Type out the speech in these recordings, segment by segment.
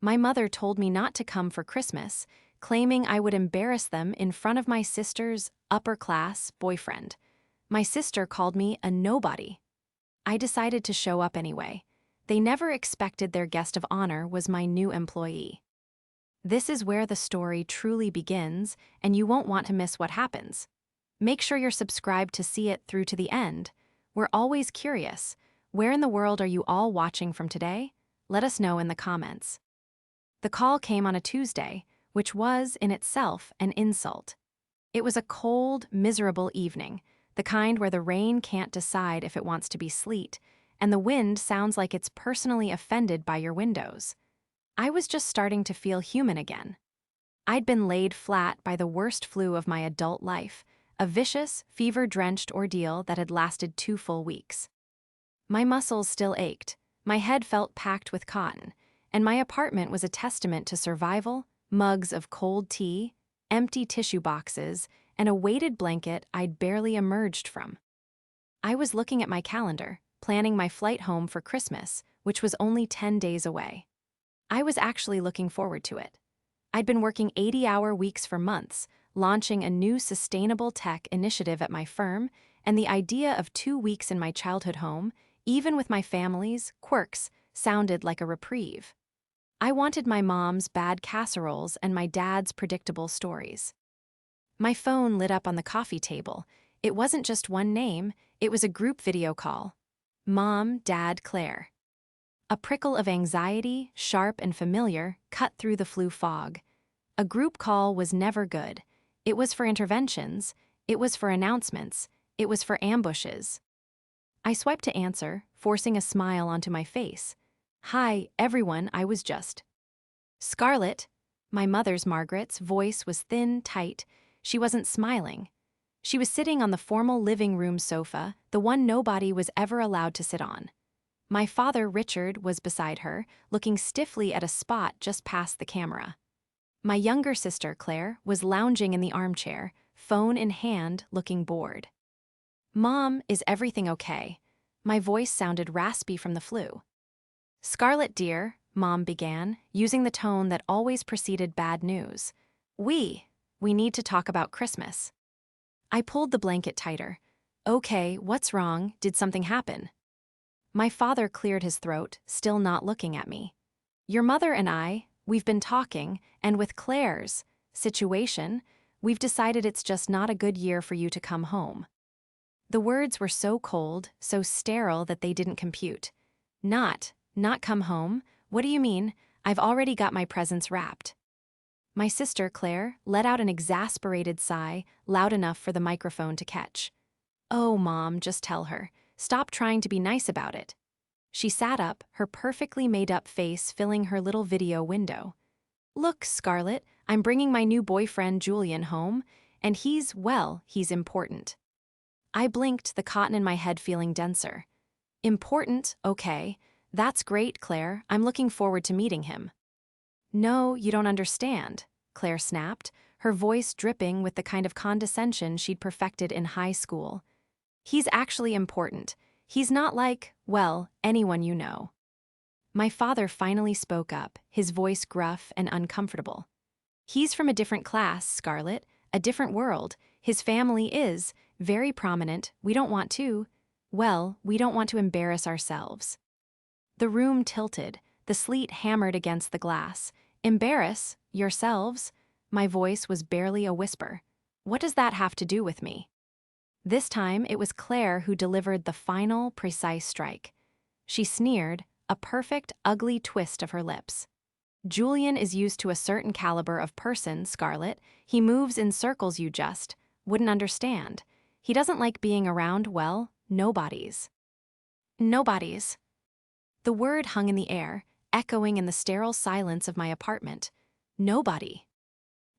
My mother told me not to come for Christmas, claiming I would embarrass them in front of my sister's upper-class boyfriend. My sister called me a nobody. I decided to show up anyway. They never expected their guest of honor was my new employee. This is where the story truly begins, and you won't want to miss what happens. Make sure you're subscribed to see it through to the end. We're always curious. Where in the world are you all watching from today? Let us know in the comments. The call came on a Tuesday, which was, in itself, an insult. It was a cold, miserable evening, the kind where the rain can't decide if it wants to be sleet, and the wind sounds like it's personally offended by your windows. I was just starting to feel human again. I'd been laid flat by the worst flu of my adult life, a vicious, fever-drenched ordeal that had lasted 2 full weeks. My muscles still ached, my head felt packed with cotton, and my apartment was a testament to survival, mugs of cold tea, empty tissue boxes, and a weighted blanket I'd barely emerged from. I was looking at my calendar, planning my flight home for Christmas, which was only 10 days away. I was actually looking forward to it. I'd been working 80-hour weeks for months, launching a new sustainable tech initiative at my firm, and the idea of 2 weeks in my childhood home, even with my family's quirks, sounded like a reprieve. I wanted my mom's bad casseroles and my dad's predictable stories. My phone lit up on the coffee table. It wasn't just one name, it was a group video call. Mom, Dad, Claire. A prickle of anxiety, sharp and familiar, cut through the flu fog. A group call was never good. It was for interventions, it was for announcements, it was for ambushes. I swiped to answer, forcing a smile onto my face. "Hi, everyone, I was just..." "Scarlett," my mother's Margaret's voice was thin, tight. She wasn't smiling. She was sitting on the formal living room sofa, the one nobody was ever allowed to sit on. My father, Richard, was beside her, looking stiffly at a spot just past the camera. My younger sister, Claire, was lounging in the armchair, phone in hand, looking bored. "Mom, is everything okay?" My voice sounded raspy from the flu. "Scarlett, dear," Mom began, using the tone that always preceded bad news. We need to talk about Christmas." I pulled the blanket tighter. "Okay, what's wrong? Did something happen?" My father cleared his throat, still not looking at me. "Your mother and we've been talking, and with Claire's situation, we've decided it's just not a good year for you to come home." The words were so cold, so sterile that they didn't compute. Not come home? What do you mean? I've already got my presents wrapped." My sister, Claire, let out an exasperated sigh, loud enough for the microphone to catch. "Oh, Mom, just tell her. Stop trying to be nice about it." She sat up, her perfectly made-up face filling her little video window. "Look, Scarlett, I'm bringing my new boyfriend Julian home, and he's important." I blinked, the cotton in my head feeling denser. "Important, okay. That's great, Claire. I'm looking forward to meeting him." "No, you don't understand," Claire snapped, her voice dripping with the kind of condescension she'd perfected in high school. "He's actually important. He's not like, well, anyone you know." My father finally spoke up, his voice gruff and uncomfortable. "He's from a different class, Scarlett, a different world. His family is very prominent. We don't want to embarrass ourselves." The room tilted, the sleet hammered against the glass. "Embarrass yourselves?" My voice was barely a whisper. "What does that have to do with me?" This time, it was Claire who delivered the final, precise strike. She sneered, a perfect, ugly twist of her lips. "Julian is used to a certain caliber of person, Scarlett. He moves in circles you just wouldn't understand. He doesn't like being around, nobodies." Nobodies. The word hung in the air, echoing in the sterile silence of my apartment. Nobody.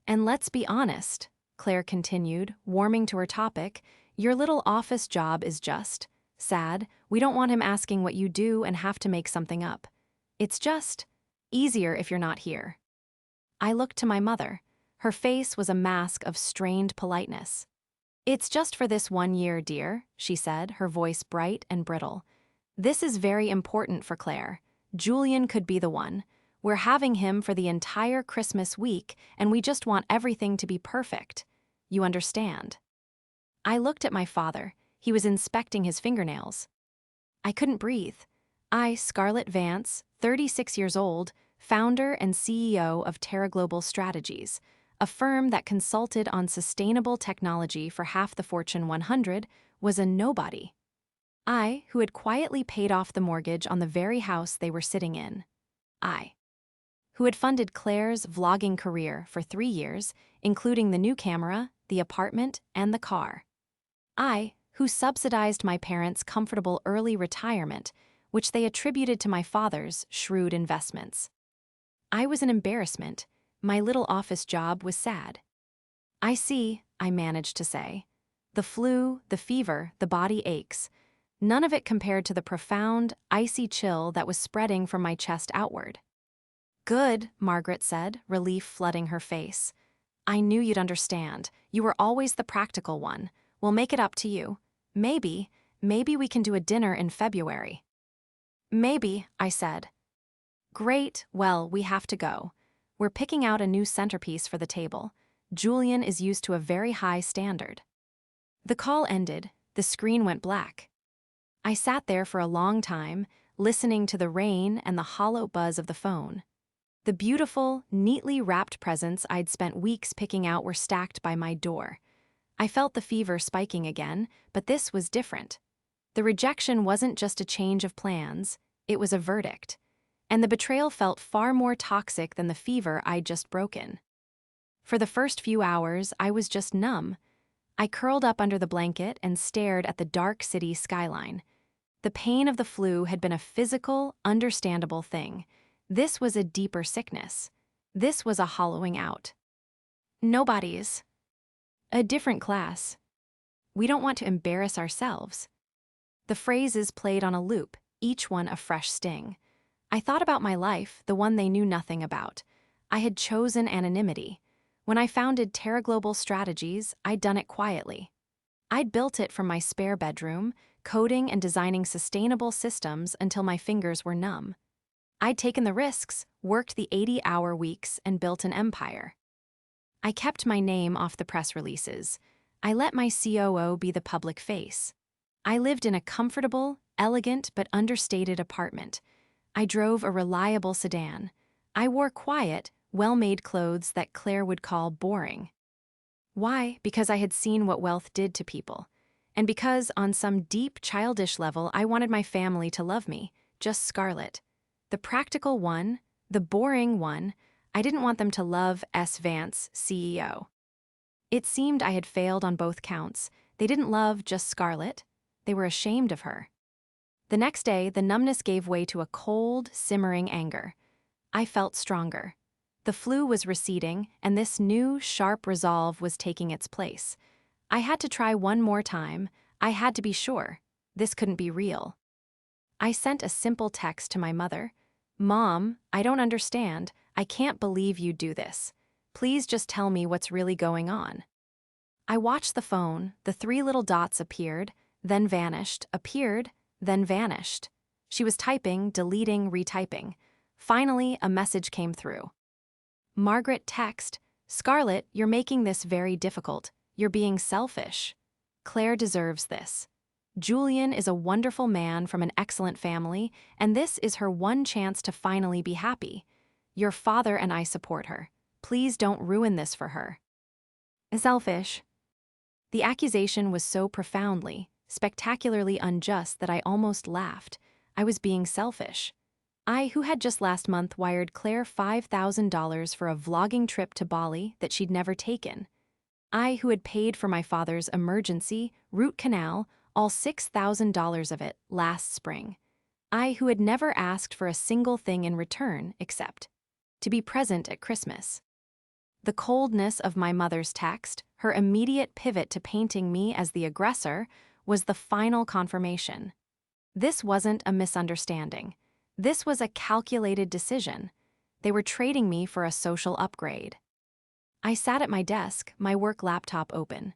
"And let's be honest," Claire continued, warming to her topic, "your little office job is just sad. We don't want him asking what you do and have to make something up. It's just easier if you're not here." I looked to my mother. Her face was a mask of strained politeness. "It's just for this 1 year, dear," she said, her voice bright and brittle. "This is very important for Claire. Julian could be the one. We're having him for the entire Christmas week, and we just want everything to be perfect. You understand?" I looked at my father. He was inspecting his fingernails. I couldn't breathe. I, Scarlett Vance, 36 years old, founder and CEO of Terra Global Strategies, a firm that consulted on sustainable technology for half the Fortune 100, was a nobody. I, who had quietly paid off the mortgage on the very house they were sitting in. I, who had funded Claire's vlogging career for 3 years, including the new camera, the apartment, and the car. I, who subsidized my parents' comfortable early retirement, which they attributed to my father's shrewd investments. I was an embarrassment. My little office job was sad. "I see," I managed to say. "The flu, the fever, the body aches. None of it compared to the profound, icy chill that was spreading from my chest outward." "Good," Margaret said, relief flooding her face. "I knew you'd understand. You were always the practical one. We'll make it up to you. Maybe we can do a dinner in February." "Maybe," I said. "Great, well, we have to go. We're picking out a new centerpiece for the table. Julian is used to a very high standard." The call ended. The screen went black. I sat there for a long time, listening to the rain and the hollow buzz of the phone. The beautiful, neatly wrapped presents I'd spent weeks picking out were stacked by my door. I felt the fever spiking again, but this was different. The rejection wasn't just a change of plans, it was a verdict. And the betrayal felt far more toxic than the fever I'd just broken. For the first few hours, I was just numb. I curled up under the blanket and stared at the dark city skyline. The pain of the flu had been a physical, understandable thing. This was a deeper sickness. This was a hollowing out. Nobody's. A different class. We don't want to embarrass ourselves. The phrases played on a loop, each one a fresh sting. I thought about my life, the one they knew nothing about. I had chosen anonymity. When I founded Terra Global Strategies, I'd done it quietly. I'd built it from my spare bedroom, coding and designing sustainable systems until my fingers were numb. I'd taken the risks, worked the 80-hour weeks, and built an empire. I kept my name off the press releases. I let my COO be the public face. I lived in a comfortable, elegant, but understated apartment. I drove a reliable sedan. I wore quiet, well-made clothes that Claire would call boring. Why? Because I had seen what wealth did to people. And because, on some deep, childish level, I wanted my family to love me, just Scarlett. The practical one, the boring one, I didn't want them to love S. Vance, CEO. It seemed I had failed on both counts. They didn't love just Scarlett. They were ashamed of her. The next day, the numbness gave way to a cold, simmering anger. I felt stronger. The flu was receding, and this new, sharp resolve was taking its place. I had to try one more time. I had to be sure. This couldn't be real. I sent a simple text to my mother. "Mom, I don't understand. I can't believe you do this. Please just tell me what's really going on." I watched the phone. The 3 little dots appeared, then vanished, appeared, then vanished. She was typing, deleting, retyping. Finally, a message came through. Margaret text, "Scarlett, you're making this very difficult. You're being selfish. Claire deserves this. Julian is a wonderful man from an excellent family, and this is her one chance to finally be happy. Your father and I support her. Please don't ruin this for her." Selfish. The accusation was so profoundly, spectacularly unjust that I almost laughed. I was being selfish. I, who had just last month wired Claire $5,000 for a vlogging trip to Bali that she'd never taken. I, who had paid for my father's emergency root canal, all $6,000 of it, last spring. I, who had never asked for a single thing in return except to be present at Christmas. The coldness of my mother's text, her immediate pivot to painting me as the aggressor, was the final confirmation. This wasn't a misunderstanding. This was a calculated decision. They were trading me for a social upgrade. I sat at my desk, my work laptop open.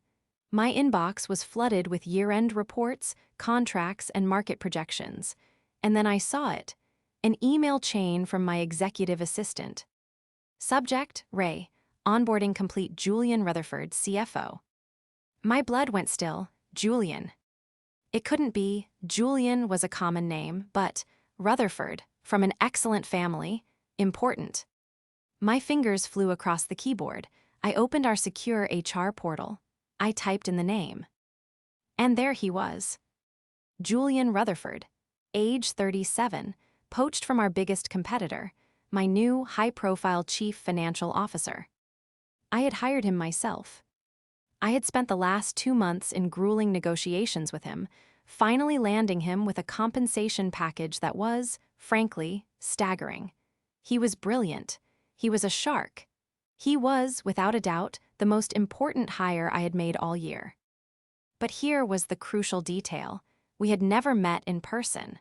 My inbox was flooded with year-end reports, contracts, and market projections. And then I saw it. an email chain from my executive assistant. Subject, Ray, onboarding complete Julian Rutherford, CFO. My blood went still, Julian. It couldn't be, Julian was a common name, but Rutherford, from an excellent family, important. My fingers flew across the keyboard. I opened our secure HR portal. I typed in the name. And there he was. Julian Rutherford, age 37, poached from our biggest competitor, my new high-profile chief financial officer. I had hired him myself. I had spent the last 2 months in grueling negotiations with him, finally landing him with a compensation package that was, frankly, staggering. He was brilliant. He was a shark. He was, without a doubt, the most important hire I had made all year. But here was the crucial detail. We had never met in person.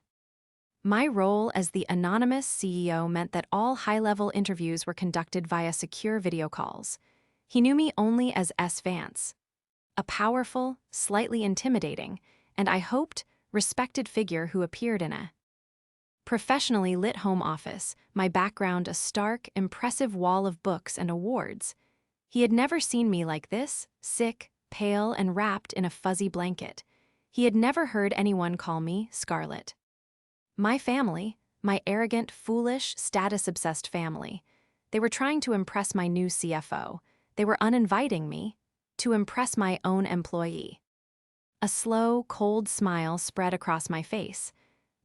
My role as the anonymous CEO meant that all high-level interviews were conducted via secure video calls. He knew me only as S. Vance, a powerful, slightly intimidating, and I hoped, respected figure who appeared in a professionally lit home office, my background a stark, impressive wall of books and awards. He had never seen me like this, sick, pale, and wrapped in a fuzzy blanket. He had never heard anyone call me Scarlet. My family, my arrogant, foolish, status-obsessed family, they were trying to impress my new CFO. They were uninviting me to impress my own employee. A slow, cold smile spread across my face.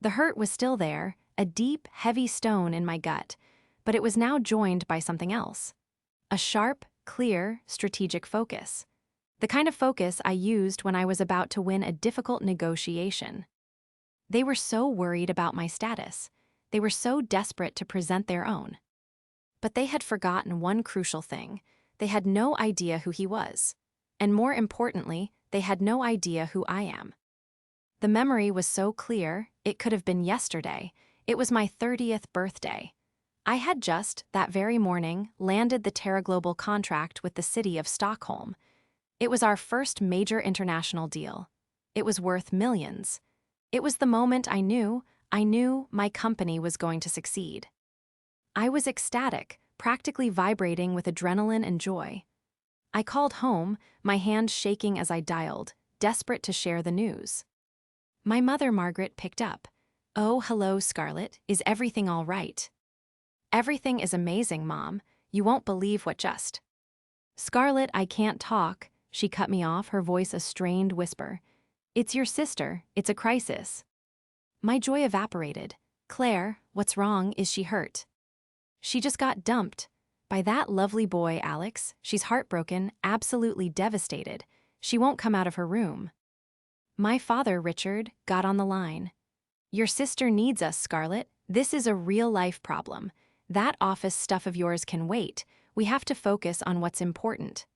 The hurt was still there, a deep, heavy stone in my gut, but it was now joined by something else. A sharp, clear, strategic focus. The kind of focus I used when I was about to win a difficult negotiation. They were so worried about my status. They were so desperate to present their own. But they had forgotten one crucial thing. They had no idea who he was. And more importantly, they had no idea who I am. The memory was so clear, it could have been yesterday. It was my 30th birthday. I had just, that very morning, landed the Terra Global contract with the city of Stockholm. It was our first major international deal. It was worth millions. It was the moment I knew my company was going to succeed. I was ecstatic, practically vibrating with adrenaline and joy. I called home, my hands shaking as I dialed, desperate to share the news. My mother, Margaret, picked up. "Oh, hello, Scarlett. Is everything all right?" "Everything is amazing, Mom. You won't believe what just." "Scarlett, I can't talk," she cut me off, her voice a strained whisper. "It's your sister. It's a crisis." My joy evaporated. "Claire, what's wrong? Is she hurt?" "She just got dumped. By that lovely boy, Alex. She's heartbroken, absolutely devastated. She won't come out of her room." My father, Richard, got on the line. "Your sister needs us, Scarlett. This is a real-life problem. That office stuff of yours can wait. We have to focus on what's important."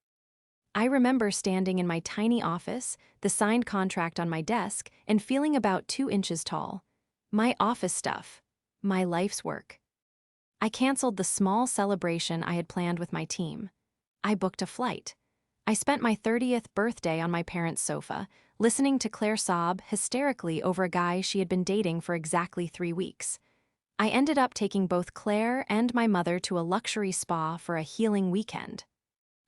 I remember standing in my tiny office, the signed contract on my desk, and feeling about 2 inches tall. My office stuff. My life's work. I canceled the small celebration I had planned with my team. I booked a flight. I spent my 30th birthday on my parents' sofa, listening to Claire sob hysterically over a guy she had been dating for exactly 3 weeks. I ended up taking both Claire and my mother to a luxury spa for a healing weekend.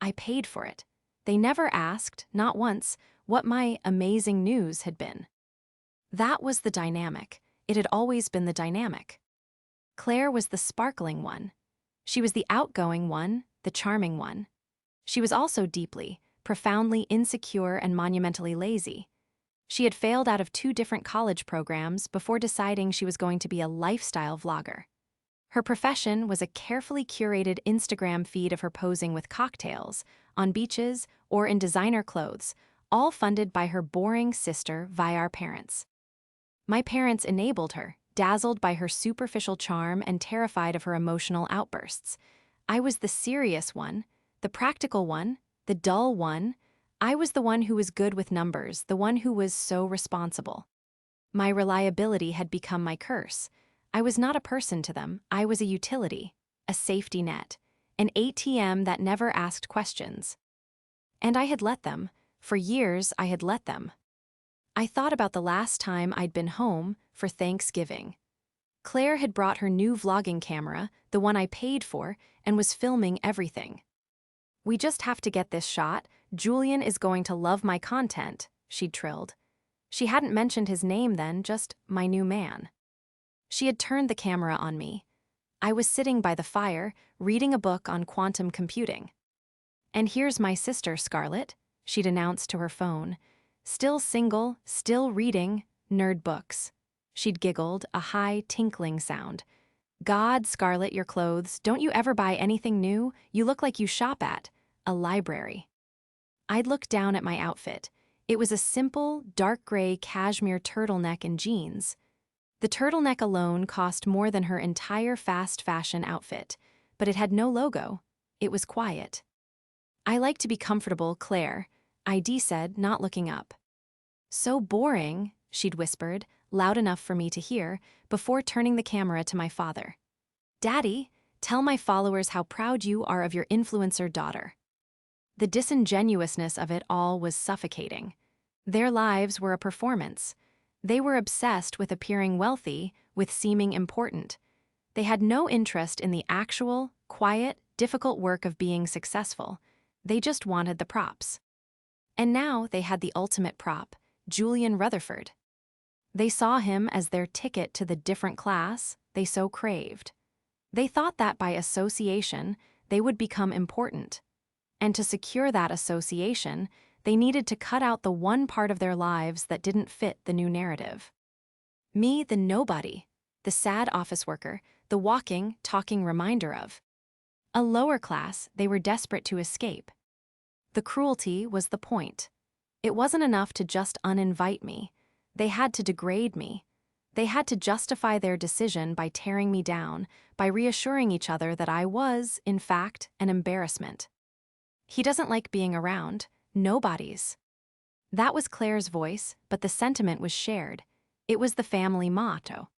I paid for it. They never asked, not once, what my amazing news had been. That was the dynamic. It had always been the dynamic. Claire was the sparkling one. She was the outgoing one, the charming one. She was also deeply, profoundly insecure and monumentally lazy. She had failed out of 2 different college programs before deciding she was going to be a lifestyle vlogger. Her profession was a carefully curated Instagram feed of her posing with cocktails, on beaches, or in designer clothes, all funded by her boring sister via our parents. My parents enabled her, dazzled by her superficial charm and terrified of her emotional outbursts. I was the serious one, the practical one, the dull one. I was the one who was good with numbers, the one who was so responsible. My reliability had become my curse. I was not a person to them, I was a utility, a safety net, an ATM that never asked questions. And I had let them. For years, I had let them. I thought about the last time I'd been home for Thanksgiving. Claire had brought her new vlogging camera, the one I paid for, and was filming everything. "We just have to get this shot. Julian is going to love my content," she'd trilled. She hadn't mentioned his name then, just my new man. She had turned the camera on me. I was sitting by the fire, reading a book on quantum computing. "And here's my sister, Scarlett," she'd announced to her phone. "Still single, still reading, nerd books." She'd giggled, a high, tinkling sound. "God, Scarlett, your clothes. Don't you ever buy anything new? You look like you shop at a library." I'd looked down at my outfit. It was a simple, dark gray cashmere turtleneck and jeans. The turtleneck alone cost more than her entire fast fashion outfit, but it had no logo. It was quiet. "I like to be comfortable, Claire," ID said, not looking up. "So boring," she'd whispered, loud enough for me to hear, before turning the camera to my father. "Daddy, tell my followers how proud you are of your influencer daughter." The disingenuousness of it all was suffocating. Their lives were a performance. They were obsessed with appearing wealthy, with seeming important. They had no interest in the actual, quiet, difficult work of being successful. They just wanted the props. And now they had the ultimate prop, Julian Rutherford. They saw him as their ticket to the different class they so craved. They thought that by association, they would become important. And to secure that association, they needed to cut out the one part of their lives that didn't fit the new narrative. Me, the nobody, the sad office worker, the walking, talking reminder of a lower class they were desperate to escape. The cruelty was the point. It wasn't enough to just uninvite me. They had to degrade me. They had to justify their decision by tearing me down, by reassuring each other that I was, in fact, an embarrassment. "He doesn't like being around. Nobody's." That was Claire's voice, but the sentiment was shared. It was the family motto.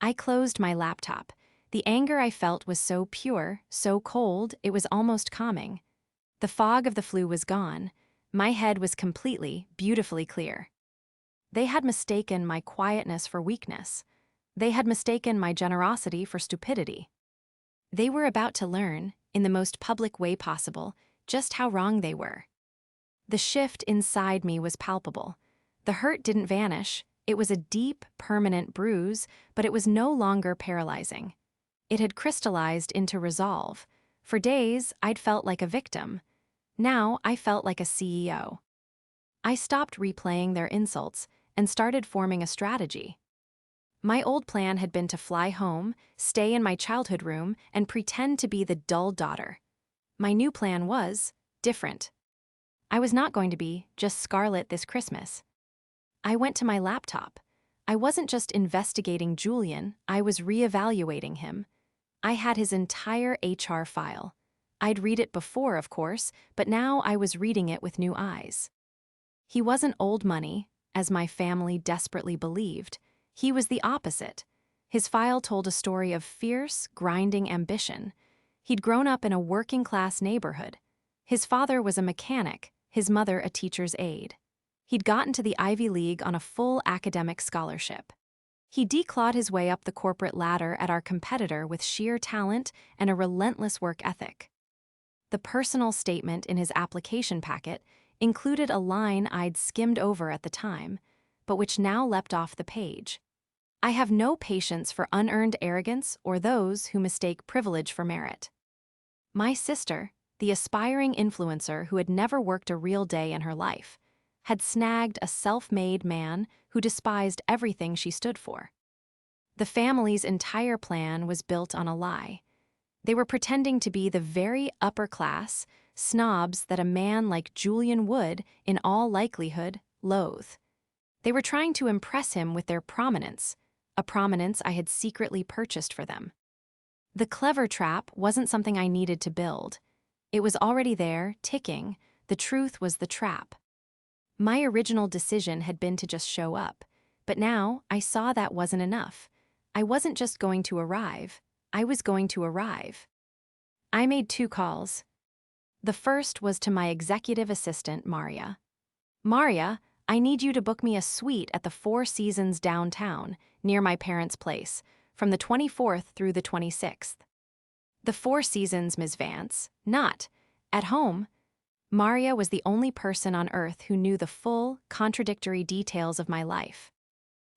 I closed my laptop. The anger I felt was so pure, so cold, it was almost calming. The fog of the flu was gone. My head was completely, beautifully clear. They had mistaken my quietness for weakness. They had mistaken my generosity for stupidity. They were about to learn, in the most public way possible, just how wrong they were. The shift inside me was palpable. The hurt didn't vanish. It was a deep, permanent bruise, but it was no longer paralyzing. It had crystallized into resolve. For days, I'd felt like a victim. Now, I felt like a CEO. I stopped replaying their insults and started forming a strategy. My old plan had been to fly home, stay in my childhood room, and pretend to be the dull daughter. My new plan was different. I was not going to be just Scarlett this Christmas. I went to my laptop. I wasn't just investigating Julian, I was reevaluating him. I had his entire HR file. I'd read it before, of course, but now I was reading it with new eyes. He wasn't old money, as my family desperately believed. He was the opposite. His file told a story of fierce, grinding ambition. He'd grown up in a working-class neighborhood. His father was a mechanic, his mother a teacher's aide. He'd gotten to the Ivy League on a full academic scholarship. He declawed his way up the corporate ladder at our competitor with sheer talent and a relentless work ethic. The personal statement in his application packet included a line I'd skimmed over at the time, but which now leapt off the page. "I have no patience for unearned arrogance or those who mistake privilege for merit." My sister, the aspiring influencer who had never worked a real day in her life, had snagged a self-made man who despised everything she stood for. The family's entire plan was built on a lie. They were pretending to be the very upper-class snobs that a man like Julian would, in all likelihood, loathe. They were trying to impress him with their prominence, a prominence I had secretly purchased for them. The clever trap wasn't something I needed to build. It was already there, ticking. The truth was the trap. My original decision had been to just show up, but now I saw that wasn't enough. I wasn't just going to arrive, I was going to arrive. I made 2 calls. The first was to my executive assistant, Maria. "Maria, I need you to book me a suite at the Four Seasons downtown, near my parents' place, from the 24th through the 26th. The Four Seasons, Ms. Vance, not. At home, Maria was the only person on earth who knew the full, contradictory details of my life.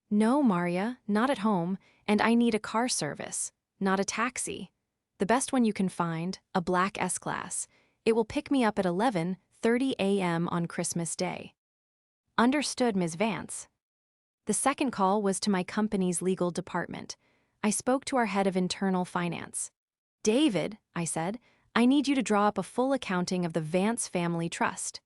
No, Maria, not at home, and I need a car service, not a taxi. The best one you can find, a black S-Class. It will pick me up at 11:30 a.m. on Christmas Day. Understood, Ms. Vance. The second call was to my company's legal department. I spoke to our head of internal finance. David, I said, I need you to draw up a full accounting of the Vance Family Trust.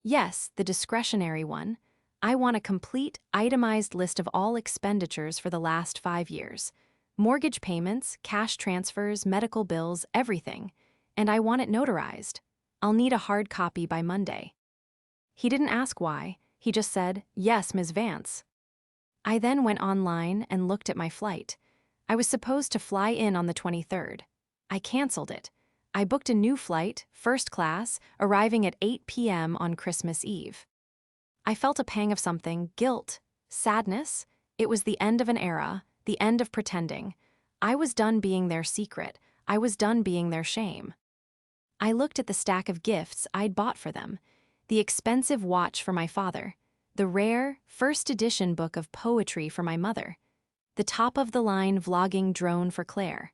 Yes, the discretionary one. I want a complete, itemized list of all expenditures for the last 5 years. Mortgage payments, cash transfers, medical bills, everything. And I want it notarized. I'll need a hard copy by Monday. He didn't ask why. He just said, yes, Ms. Vance. I then went online and looked at my flight. I was supposed to fly in on the 23rd. I canceled it. I booked a new flight, first class, arriving at 8 p.m. on Christmas Eve. I felt a pang of something, guilt, sadness. It was the end of an era, the end of pretending. I was done being their secret. I was done being their shame. I looked at the stack of gifts I'd bought for them. The expensive watch for my father. The rare, first edition book of poetry for my mother. The top-of-the-line vlogging drone for Claire.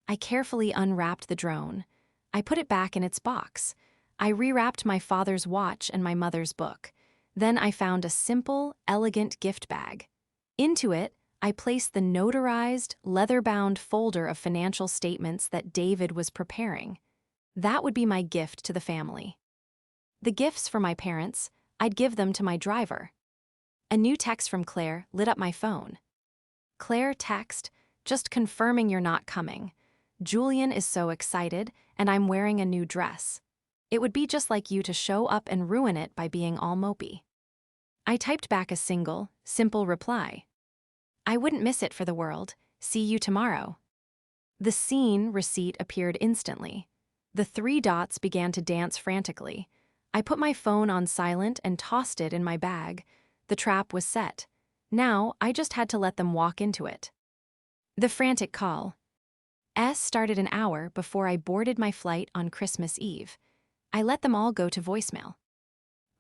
I carefully unwrapped the drone. I put it back in its box. I rewrapped my father's watch and my mother's book. Then I found a simple, elegant gift bag. Into it, I placed the notarized, leather-bound folder of financial statements that David was preparing. That would be my gift to the family. The gifts for my parents, I'd give them to my driver. A new text from Claire lit up my phone. Claire text, just confirming you're not coming. Julian is so excited, and I'm wearing a new dress. It would be just like you to show up and ruin it by being all mopey. I typed back a single, simple reply. I wouldn't miss it for the world. See you tomorrow. The scene receipt appeared instantly. The 3 dots began to dance frantically. I put my phone on silent and tossed it in my bag. The trap was set. Now, I just had to let them walk into it. The frantic call. Started an hour before I boarded my flight on Christmas Eve. I let them all go to voicemail.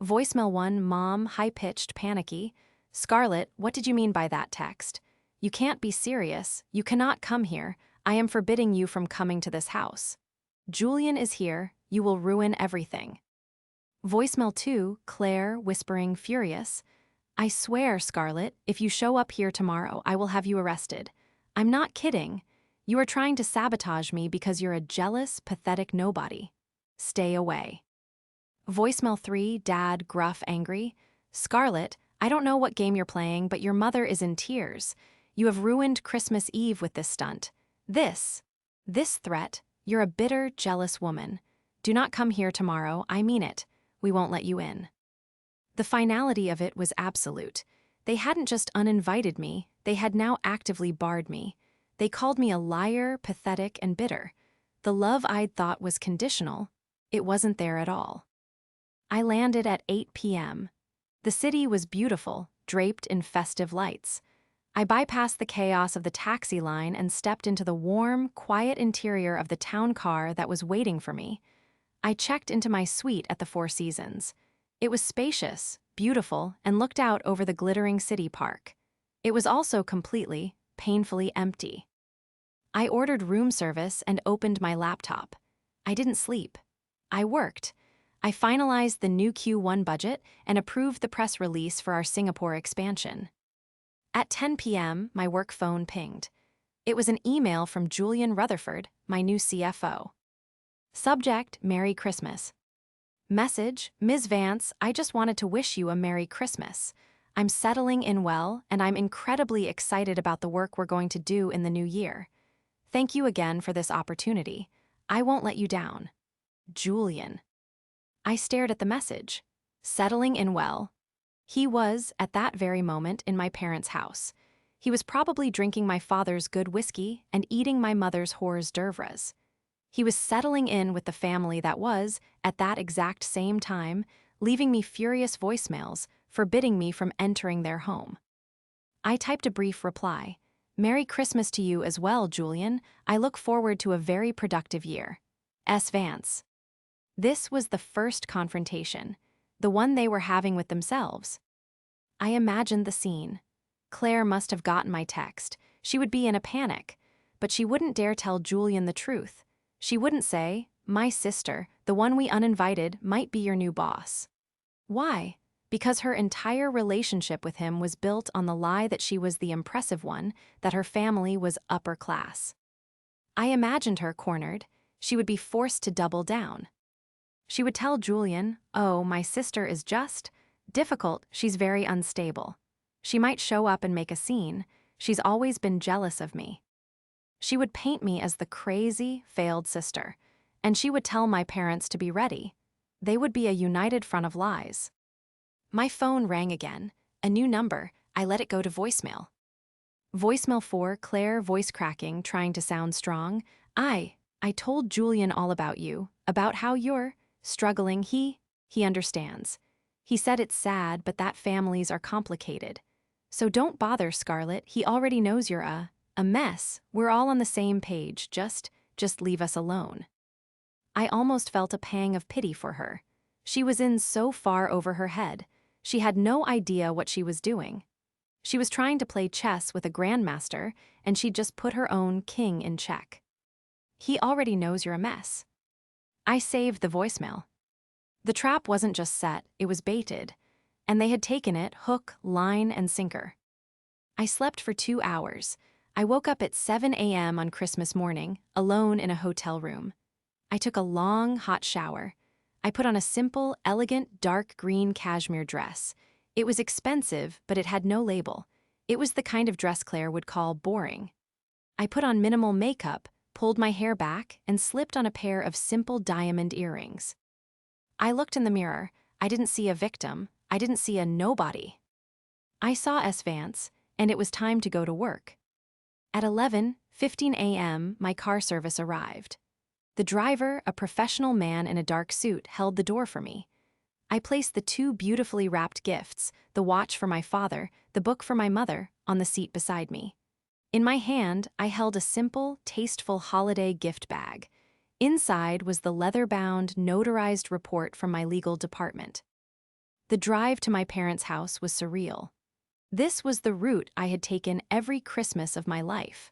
Voicemail 1, Mom, high-pitched, panicky. Scarlett, what did you mean by that text? You can't be serious. You cannot come here. I am forbidding you from coming to this house. Julian is here. You will ruin everything. Voicemail 2, Claire, whispering, furious. I swear, Scarlett, if you show up here tomorrow, I will have you arrested. I'm not kidding. You are trying to sabotage me because you're a jealous, pathetic nobody. Stay away. Voicemail 3, Dad, gruff, angry. Scarlett, I don't know what game you're playing, but your mother is in tears. You have ruined Christmas Eve with this stunt. This threat, you're a bitter, jealous woman. Do not come here tomorrow, I mean it. We won't let you in. The finality of it was absolute. They hadn't just uninvited me, they had now actively barred me. They called me a liar, pathetic, and bitter. The love I'd thought was conditional, it wasn't there at all. I landed at 8 p.m. The city was beautiful, draped in festive lights. I bypassed the chaos of the taxi line and stepped into the warm, quiet interior of the town car that was waiting for me. I checked into my suite at the Four Seasons. It was spacious, beautiful, and looked out over the glittering city park. It was also completely, painfully empty. I ordered room service and opened my laptop. I didn't sleep. I worked. I finalized the new Q1 budget and approved the press release for our Singapore expansion. At 10 p.m., my work phone pinged. It was an email from Julian Rutherford, my new CFO. Subject, Merry Christmas. Message, Ms. Vance, I just wanted to wish you a Merry Christmas. I'm settling in well, and I'm incredibly excited about the work we're going to do in the new year. Thank you again for this opportunity. I won't let you down. Julian. I stared at the message. Settling in well. He was, at that very moment, in my parents' house. He was probably drinking my father's good whiskey and eating my mother's hors d'oeuvres. He was settling in with the family that was, at that exact same time, leaving me furious voicemails, forbidding me from entering their home. I typed a brief reply. Merry Christmas to you as well, Julian. I look forward to a very productive year. S. Vance. This was the first confrontation, the one they were having with themselves. I imagined the scene. Claire must have gotten my text. She would be in a panic, but she wouldn't dare tell Julian the truth. She wouldn't say, "My sister, the one we uninvited, might be your new boss." Why? Because her entire relationship with him was built on the lie that she was the impressive one, that her family was upper class. I imagined her cornered. She would be forced to double down. She would tell Julian, "Oh, my sister is just difficult, she's very unstable. She might show up and make a scene. She's always been jealous of me." She would paint me as the crazy, failed sister, and she would tell my parents to be ready. They would be a united front of lies. My phone rang again. A new number. I let it go to voicemail. Voicemail 4, Claire, voice cracking, trying to sound strong. I told Julian all about you, about how you're struggling. He understands. He said it's sad, but that families are complicated. So don't bother, Scarlett. He already knows you're a mess. We're all on the same page. Just leave us alone. I almost felt a pang of pity for her. She was in so far over her head. She had no idea what she was doing. She was trying to play chess with a grandmaster, and she'd just put her own king in check. He already knows you're a mess. I saved the voicemail. The trap wasn't just set, it was baited, and they had taken it hook, line, and sinker. I slept for 2 hours. I woke up at 7 a.m. on Christmas morning, alone in a hotel room. I took a long, hot shower. I put on a simple, elegant, dark green cashmere dress. It was expensive, but it had no label. It was the kind of dress Claire would call boring. I put on minimal makeup, pulled my hair back, and slipped on a pair of simple diamond earrings. I looked in the mirror. I didn't see a victim. I didn't see a nobody. I saw S. Vance, and it was time to go to work. At 11:15 a.m., my car service arrived. The driver, a professional man in a dark suit, held the door for me. I placed the 2 beautifully wrapped gifts, the watch for my father, the book for my mother, on the seat beside me. In my hand, I held a simple, tasteful holiday gift bag. Inside was the leather-bound, notarized report from my legal department. The drive to my parents' house was surreal. This was the route I had taken every Christmas of my life.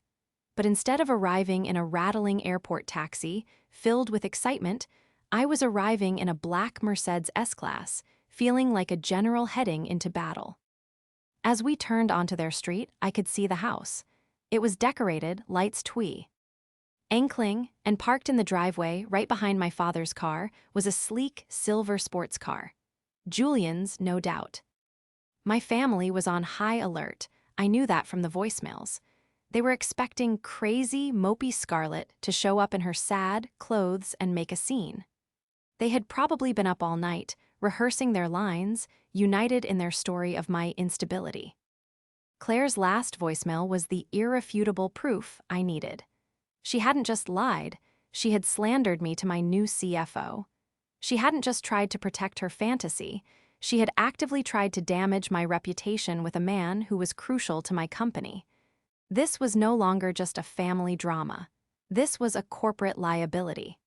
But instead of arriving in a rattling airport taxi, filled with excitement, I was arriving in a black Mercedes S-Class, feeling like a general heading into battle. As we turned onto their street, I could see the house. It was decorated, lights twee. Ankling, and parked in the driveway right behind my father's car, was a sleek, silver sports car. Julian's, no doubt. My family was on high alert. I knew that from the voicemails. They were expecting crazy, mopey Scarlett to show up in her sad clothes and make a scene. They had probably been up all night, rehearsing their lines, united in their story of my instability. Claire's last voicemail was the irrefutable proof I needed. She hadn't just lied, she had slandered me to my new CFO. She hadn't just tried to protect her fantasy, she had actively tried to damage my reputation with a man who was crucial to my company. This was no longer just a family drama. This was a corporate liability.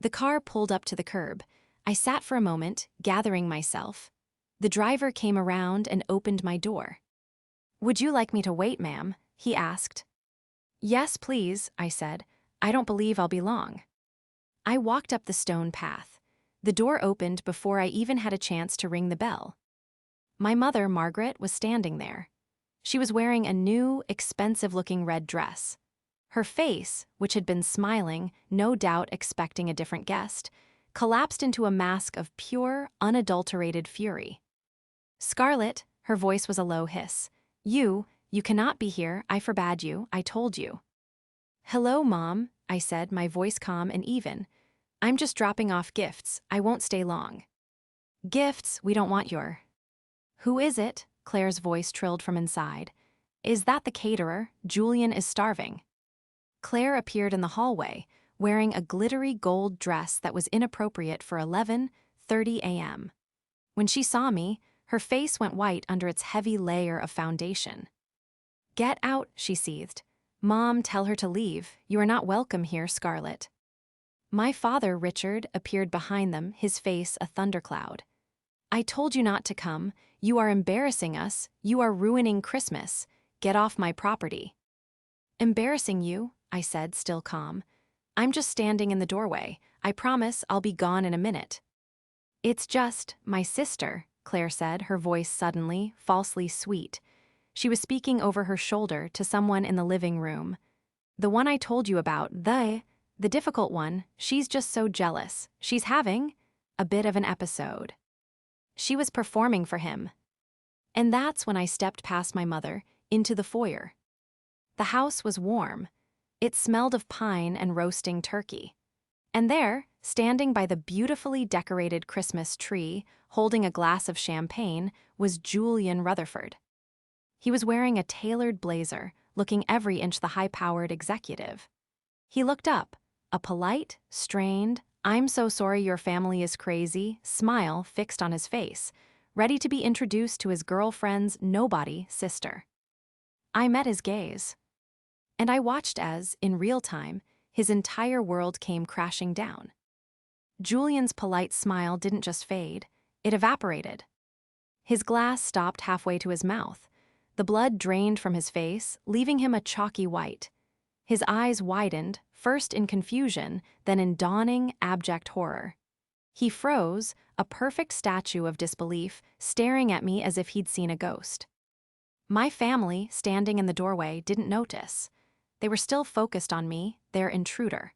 The car pulled up to the curb. I sat for a moment, gathering myself. The driver came around and opened my door. "Would you like me to wait, ma'am?" he asked. "Yes, please," I said. "I don't believe I'll be long." I walked up the stone path. The door opened before I even had a chance to ring the bell. My mother, Margaret, was standing there. She was wearing a new, expensive-looking red dress. Her face, which had been smiling, no doubt expecting a different guest, collapsed into a mask of pure, unadulterated fury. "Scarlett," her voice was a low hiss. You cannot be here. I forbade you. I told you." "Hello, Mom," I said, my voice calm and even. "I'm just dropping off gifts. I won't stay long." "Gifts? We don't want your—" "Who is it?" Claire's voice trilled from inside. "Is that the caterer? Julian is starving." Claire appeared in the hallway, wearing a glittery gold dress that was inappropriate for 11:30 a.m. When she saw me, her face went white under its heavy layer of foundation. Get out, she seethed. Mom, tell her to leave. You are not welcome here, Scarlett. My father, Richard, appeared behind them, his face a thundercloud. I told you not to come. You are embarrassing us. You are ruining Christmas. Get off my property. Embarrassing you, I said, still calm. I'm just standing in the doorway. I promise I'll be gone in a minute. It's just my sister, Claire said, her voice suddenly, falsely sweet. She was speaking over her shoulder to someone in the living room. The one I told you about, the difficult one, she's just so jealous. She's having a bit of an episode. She was performing for him. And that's when I stepped past my mother, into the foyer. The house was warm. It smelled of pine and roasting turkey. And there, standing by the beautifully decorated Christmas tree, holding a glass of champagne, was Julian Rutherford. He was wearing a tailored blazer, looking every inch the high-powered executive. He looked up, a polite, strained, "I'm so sorry your family is crazy" smile fixed on his face, ready to be introduced to his girlfriend's nobody sister. I met his gaze. And I watched as, in real time, his entire world came crashing down. Julian's polite smile didn't just fade, it evaporated. His glass stopped halfway to his mouth. The blood drained from his face, leaving him a chalky white. His eyes widened, first in confusion, then in dawning, abject horror. He froze, a perfect statue of disbelief, staring at me as if he'd seen a ghost. My family, standing in the doorway, didn't notice. They were still focused on me, their intruder.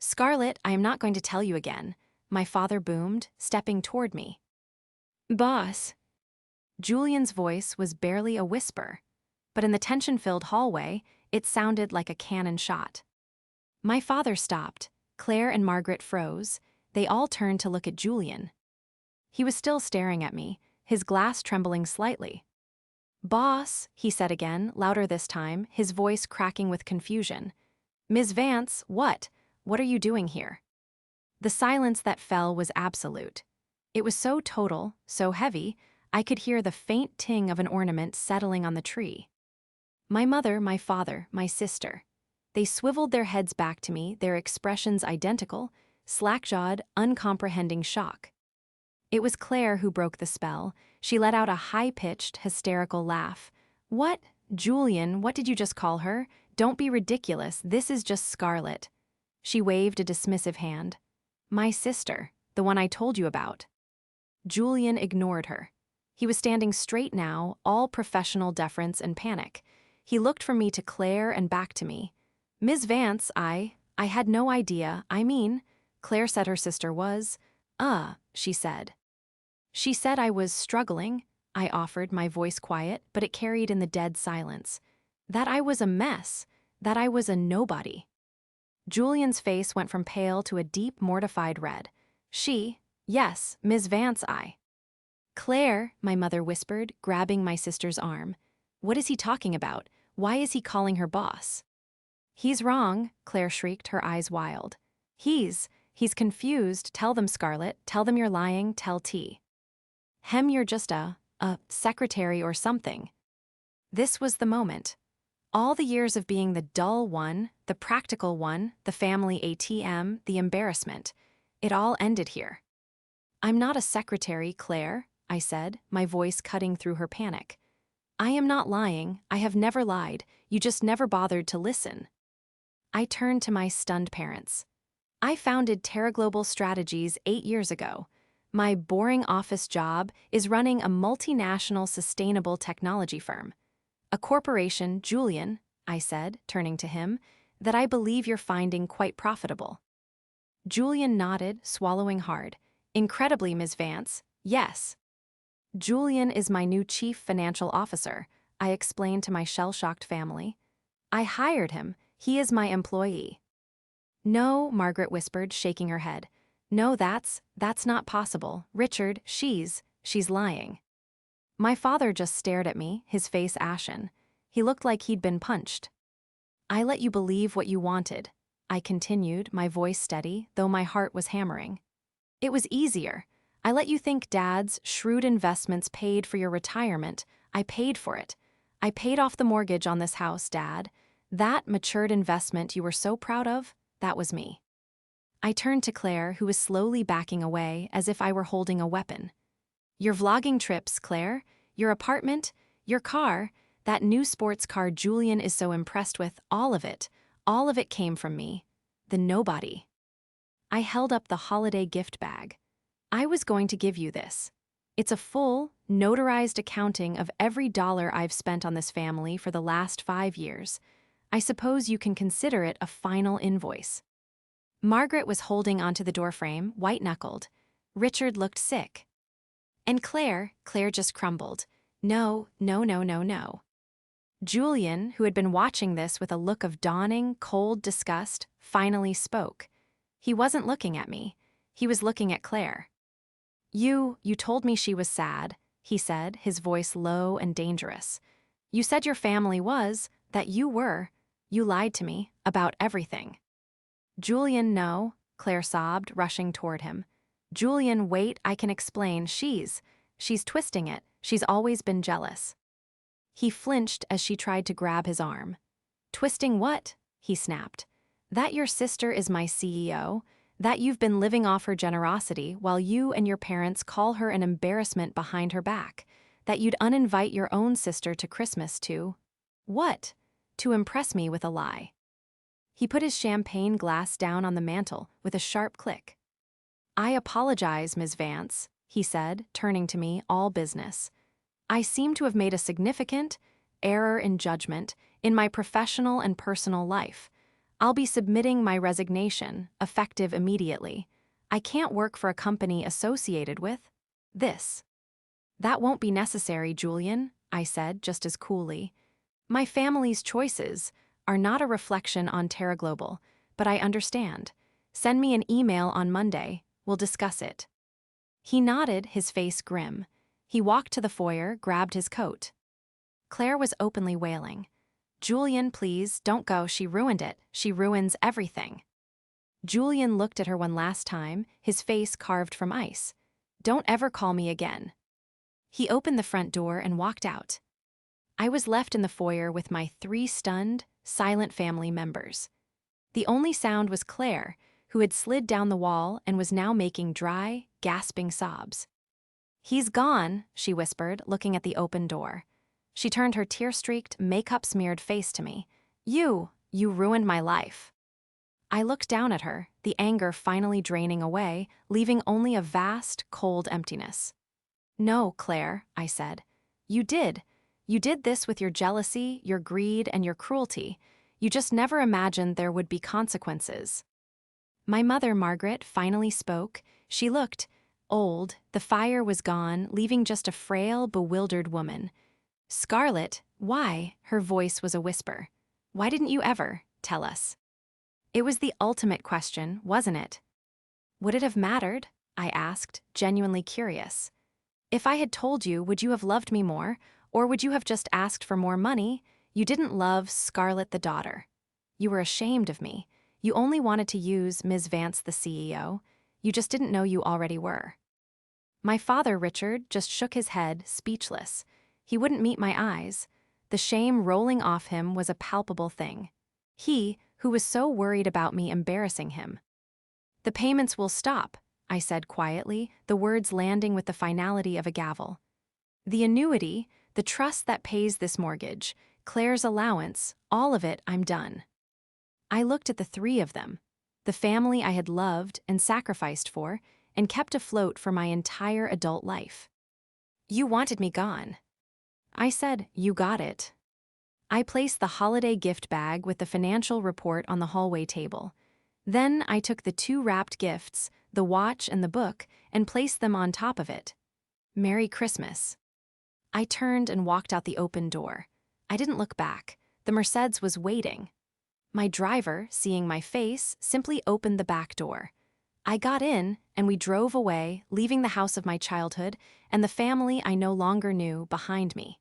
"Scarlett, I am not going to tell you again," my father boomed, stepping toward me. "Boss." Julian's voice was barely a whisper, but in the tension-filled hallway, it sounded like a cannon shot. My father stopped. Claire and Margaret froze. They all turned to look at Julian. He was still staring at me, his glass trembling slightly. "Boss," he said again, louder this time, his voice cracking with confusion. "Ms. Vance, what? What are you doing here?" The silence that fell was absolute. It was so total, so heavy, I could hear the faint ting of an ornament settling on the tree. My mother, my father, my sister. They swiveled their heads back to me, their expressions identical, slack-jawed, uncomprehending shock. It was Claire who broke the spell. She let out a high-pitched, hysterical laugh. "What? Julian, what did you just call her? Don't be ridiculous, this is just Scarlett." She waved a dismissive hand. "My sister, the one I told you about." Julian ignored her. He was standing straight now, all professional deference and panic. He looked from me to Claire and back to me. "Ms. Vance, I had no idea, Claire said her sister was, she said. She said I was struggling," I offered, my voice quiet, but it carried in the dead silence. "That I was a mess, that I was a nobody." Julian's face went from pale to a deep, mortified red. Yes, Ms. Vance, "Claire," my mother whispered, grabbing my sister's arm. "What is he talking about? Why is he calling her boss?" "He's wrong," Claire shrieked, her eyes wild. He's confused. Tell them, Scarlett. Tell them you're lying. Tell T. You're just a secretary or something." This was the moment. All the years of being the dull one, the practical one, the family ATM, the embarrassment, it all ended here. "I'm not a secretary, Claire," I said, my voice cutting through her panic. "I am not lying. I have never lied. You just never bothered to listen." I turned to my stunned parents. "I founded Terra Global Strategies 8 years ago. My boring office job is running a multinational sustainable technology firm. A corporation, Julian," I said, turning to him, "that I believe you're finding quite profitable." Julian nodded, swallowing hard. "Incredibly, Ms. Vance, yes." "Julian is my new chief financial officer," I explained to my shell-shocked family. "I hired him. He is my employee." "No," Margaret whispered, shaking her head. "No, that's not possible. Richard, she's lying." My father just stared at me, his face ashen. He looked like he'd been punched. "I let you believe what you wanted," I continued, my voice steady, though my heart was hammering. "It was easier. I let you think Dad's shrewd investments paid for your retirement. I paid for it. I paid off the mortgage on this house, Dad. That matured investment you were so proud of, that was me. I turned to Claire, who was slowly backing away as if I were holding a weapon. Your vlogging trips, Claire, your apartment, your car, that new sports car Julian is so impressed with, all of it came from me. The nobody. I held up the holiday gift bag. I was going to give you this. It's a full, notarized accounting of every dollar I've spent on this family for the last 5 years. I suppose you can consider it a final invoice. Margaret was holding onto the doorframe, white-knuckled. Richard looked sick. And Claire just crumbled. No, no, no, no, no. Julian, who had been watching this with a look of dawning, cold disgust, finally spoke. He wasn't looking at me. He was looking at Claire. You told me she was sad, he said, his voice low and dangerous. You said your family was, that you were. You lied to me, about everything. Julian, no, Claire sobbed, rushing toward him. Julian, wait, I can explain. She's twisting it. She's always been jealous. He flinched as she tried to grab his arm. Twisting what? He snapped. That your sister is my CEO? That you've been living off her generosity while you and your parents call her an embarrassment behind her back? That you'd uninvite your own sister to Christmas to? What? To impress me with a lie. He put his champagne glass down on the mantel with a sharp click. I apologize, Ms. Vance, he said, turning to me, all business. I seem to have made a significant error in judgment in my professional and personal life. I'll be submitting my resignation, effective immediately. I can't work for a company associated with this. That won't be necessary, Julian, I said just as coolly. My family's choices are not a reflection on Terra Global, but I understand. Send me an email on Monday. We'll discuss it. He nodded, his face grim. He walked to the foyer, grabbed his coat. Claire was openly wailing. Julian, please, don't go. She ruined it. She ruins everything. Julian looked at her one last time, his face carved from ice. Don't ever call me again. He opened the front door and walked out. I was left in the foyer with my 3 stunned, silent family members. The only sound was Claire, who had slid down the wall and was now making dry, gasping sobs. He's gone, she whispered, looking at the open door. She turned her tear-streaked, makeup-smeared face to me. You ruined my life. I looked down at her, the anger finally draining away, leaving only a vast, cold emptiness. No, Claire, I said. You did. You did this with your jealousy, your greed, and your cruelty. You just never imagined there would be consequences. My mother, Margaret, finally spoke. She looked old. The fire was gone, leaving just a frail, bewildered woman. Scarlett, why? Her voice was a whisper. Why didn't you ever tell us? It was the ultimate question, wasn't it? Would it have mattered? I asked, genuinely curious. If I had told you, would you have loved me more, or would you have just asked for more money? You didn't love Scarlett the daughter. You were ashamed of me. You only wanted to use Ms. Vance the CEO. You just didn't know you already were. My father, Richard, just shook his head, speechless. He wouldn't meet my eyes. The shame rolling off him was a palpable thing. He, who was so worried about me embarrassing him. The payments will stop, I said quietly, the words landing with the finality of a gavel. The annuity, the trust that pays this mortgage, Claire's allowance, all of it, I'm done. I looked at the 3 of them, the family I had loved and sacrificed for, and kept afloat for my entire adult life. You wanted me gone. I said, you got it. I placed the holiday gift bag with the financial report on the hallway table. Then I took the 2 wrapped gifts, the watch and the book, and placed them on top of it. Merry Christmas. I turned and walked out the open door. I didn't look back. The Mercedes was waiting. My driver, seeing my face, simply opened the back door. I got in, and we drove away, leaving the house of my childhood and the family I no longer knew behind me.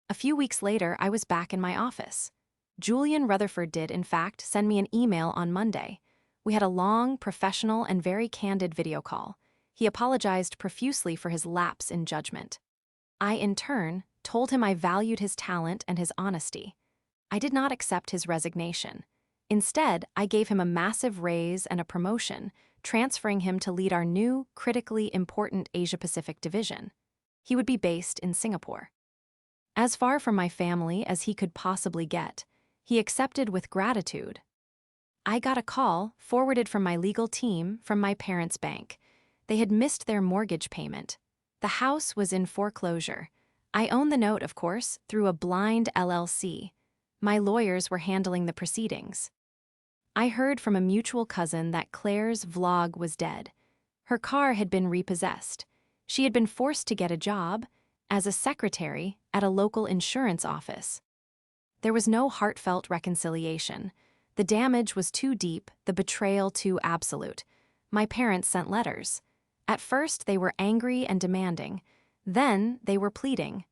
A few weeks later, I was back in my office. Julian Rutherford did, in fact, send me an email on Monday. We had a long, professional, and very candid video call. He apologized profusely for his lapse in judgment. I, in turn, told him I valued his talent and his honesty. I did not accept his resignation. Instead, I gave him a massive raise and a promotion, transferring him to lead our new, critically important Asia-Pacific division. He would be based in Singapore. As far from my family as he could possibly get, he accepted with gratitude. I got a call, forwarded from my legal team, from my parents' bank. They had missed their mortgage payment. The house was in foreclosure. I owned the note, of course, through a blind LLC. My lawyers were handling the proceedings. I heard from a mutual cousin that Claire's vlog was dead. Her car had been repossessed. She had been forced to get a job as a secretary at a local insurance office. There was no heartfelt reconciliation. The damage was too deep, the betrayal too absolute. My parents sent letters. At first, they were angry and demanding. Then, they were pleading.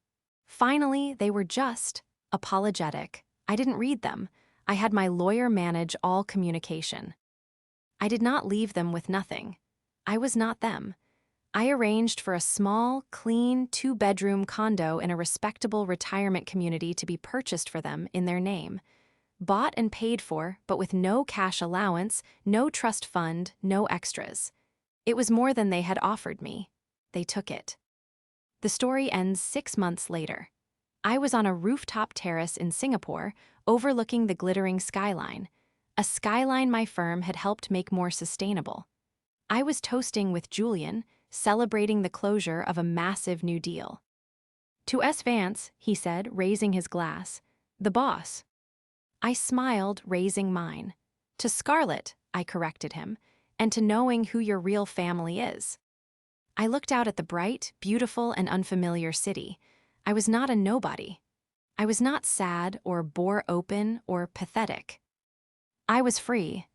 Finally, they were just apologetic. I didn't read them. I had my lawyer manage all communication. I did not leave them with nothing. I was not them. I arranged for a small, clean, 2-bedroom condo in a respectable retirement community to be purchased for them in their name. Bought and paid for, but with no cash allowance, no trust fund, no extras. It was more than they had offered me. They took it. The story ends 6 months later. I was on a rooftop terrace in Singapore, overlooking the glittering skyline, a skyline my firm had helped make more sustainable. I was toasting with Julian, celebrating the closure of a massive new deal. "To S. Vance," he said, raising his glass. "The boss." I smiled, raising mine. "To Scarlett," I corrected him, "and to knowing who your real family is." I looked out at the bright, beautiful, and unfamiliar city. I was not a nobody. I was not sad or bore open or pathetic. I was free,